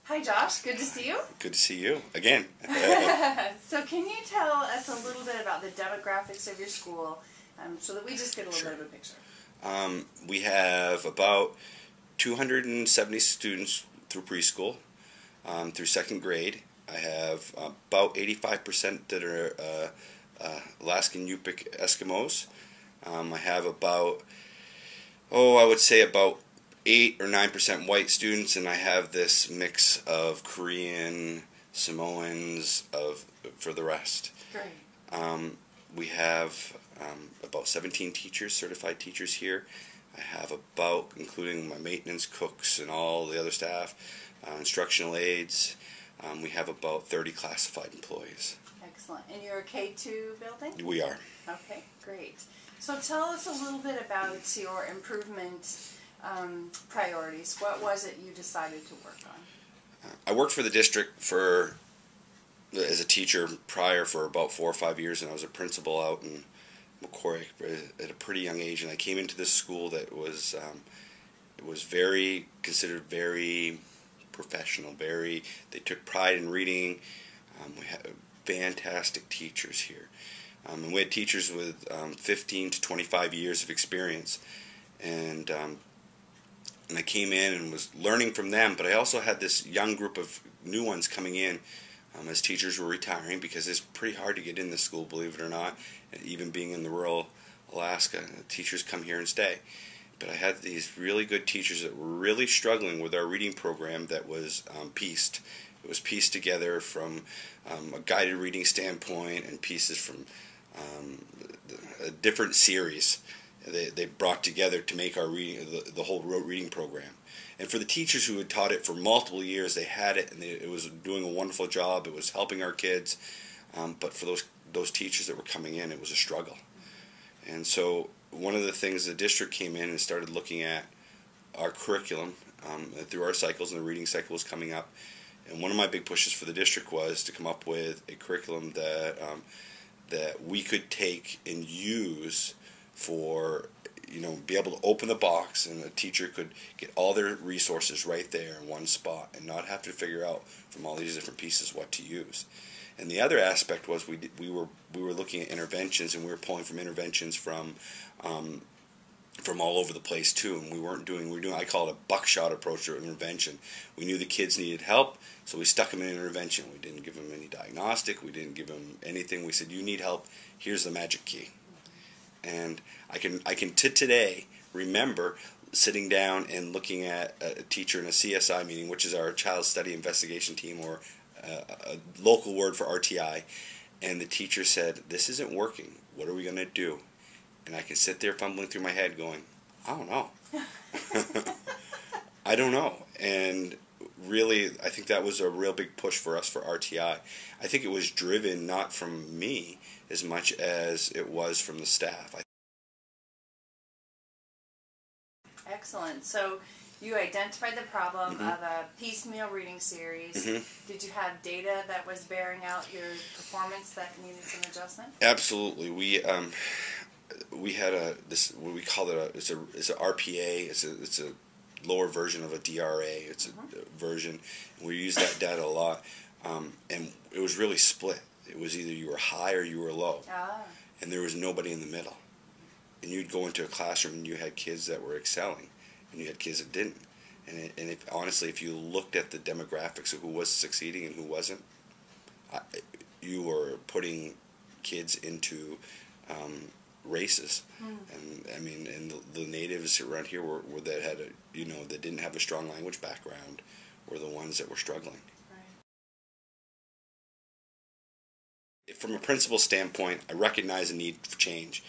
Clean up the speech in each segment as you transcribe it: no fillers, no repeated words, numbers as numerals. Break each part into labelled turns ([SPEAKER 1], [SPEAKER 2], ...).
[SPEAKER 1] Hi Josh, good to see you.
[SPEAKER 2] Good to see you again.
[SPEAKER 1] So can you tell us a little bit about the demographics of your school so that we just get a little bit of a picture?
[SPEAKER 2] We have about 270 students through preschool, through second grade. I have about 85% that are Alaskan Yupik Eskimos. I have about, I would say about 8 or 9% white students, and I have this mix of Korean, Samoans for the rest.
[SPEAKER 1] Great.
[SPEAKER 2] We have about 17 teachers, certified teachers here. I have about, including my maintenance cooks and all the other staff, instructional aides, we have about 30 classified employees.
[SPEAKER 1] Excellent. And you're a K-2 building?
[SPEAKER 2] We are.
[SPEAKER 1] Okay, great. So tell us a little bit about your improvement priorities. What was it you decided to work on?
[SPEAKER 2] I worked for the district as a teacher prior for about 4 or 5 years, and I was a principal out in McCormick at a pretty young age. And I came into this school that was it was considered very professional. They took pride in reading. We had fantastic teachers here, and we had teachers with 15 to 25 years of experience, and I came in and was learning from them, but I also had this young group of new ones coming in as teachers were retiring, because it's pretty hard to get in this school, believe it or not. Even being in the rural Alaska, teachers come here and stay. But I had these really good teachers that were really struggling with our reading program that was pieced. It was pieced together from a guided reading standpoint and pieces from a different series. They brought together to make our reading, the whole rote reading program. And for the teachers who had taught it for multiple years, they had it, and it was doing a wonderful job. It was helping our kids. But for those teachers that were coming in, it was a struggle. And so one of the things, the district came in and started looking at our curriculum through our cycles, and the reading cycle was coming up. And one of my big pushes for the district was to come up with a curriculum that we could take and use for, be able to open the box, and the teacher could get all their resources right there in one spot and not have to figure out from all these different pieces what to use. And the other aspect was we were looking at interventions, and we were pulling from interventions from all over the place too. And we were doing, I call it a buckshot approach to intervention. We knew the kids needed help, so we stuck them in intervention. We didn't give them any diagnostic. We didn't give them anything. We said, you need help. Here's the magic key. And I can to today remember sitting down and looking at a teacher in a CSI meeting, which is our Child Study Investigation Team, or a local word for RTI, and the teacher said, this isn't working. What are we going to do? And I can sit there fumbling through my head going, I don't know. I don't know. And really, I think that was a real big push for us for RTI. I think it was driven not from me as much as it was from the staff.
[SPEAKER 1] Excellent. So you identified the problem of a piecemeal reading series. Did you have data that was bearing out your performance that needed some adjustment?
[SPEAKER 2] Absolutely. We had what we call it it's a RPA. It's a lower version of a DRA. It's a version. We use that data a lot, and it was really split. It was either you were high or you were low, and there was nobody in the middle. And you'd go into a classroom and you had kids that were excelling, and you had kids that didn't. And honestly, if you looked at the demographics of who was succeeding and who wasn't, you were putting kids into races. And I mean, and the natives around here were that had that didn't have a strong language background were the ones that were struggling. From a principal standpoint, I recognize a need for change.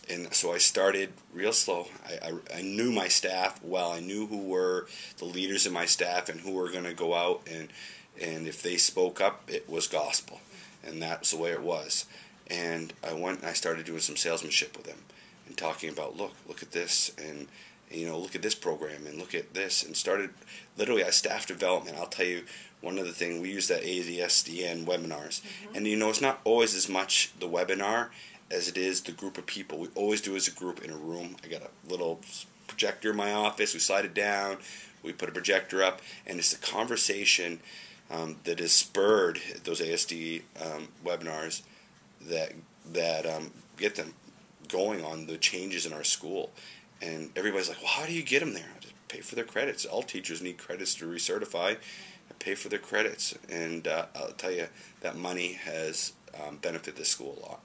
[SPEAKER 2] And so I started real slow. I knew my staff well. I knew who were the leaders in my staff and who were going to go out, and if they spoke up, it was gospel. And that's the way it was. And I went and I started doing some salesmanship with them and talking about, look at this, and look at this program, and look at this, and started literally staff development. I'll tell you, one of the things, we use that ASDN webinars. And it's not always as much the webinar as it is the group of people. We always do as a group in a room. I got a little projector in my office. We slide it down. We put a projector up, and it's a conversation that is spurred at those ASD webinars that get them going on the changes in our school. And everybody's like, well, how do you get them there? I just pay for their credits. All teachers need credits to recertify. I pay for their credits. And I'll tell you, that money has benefited the school a lot.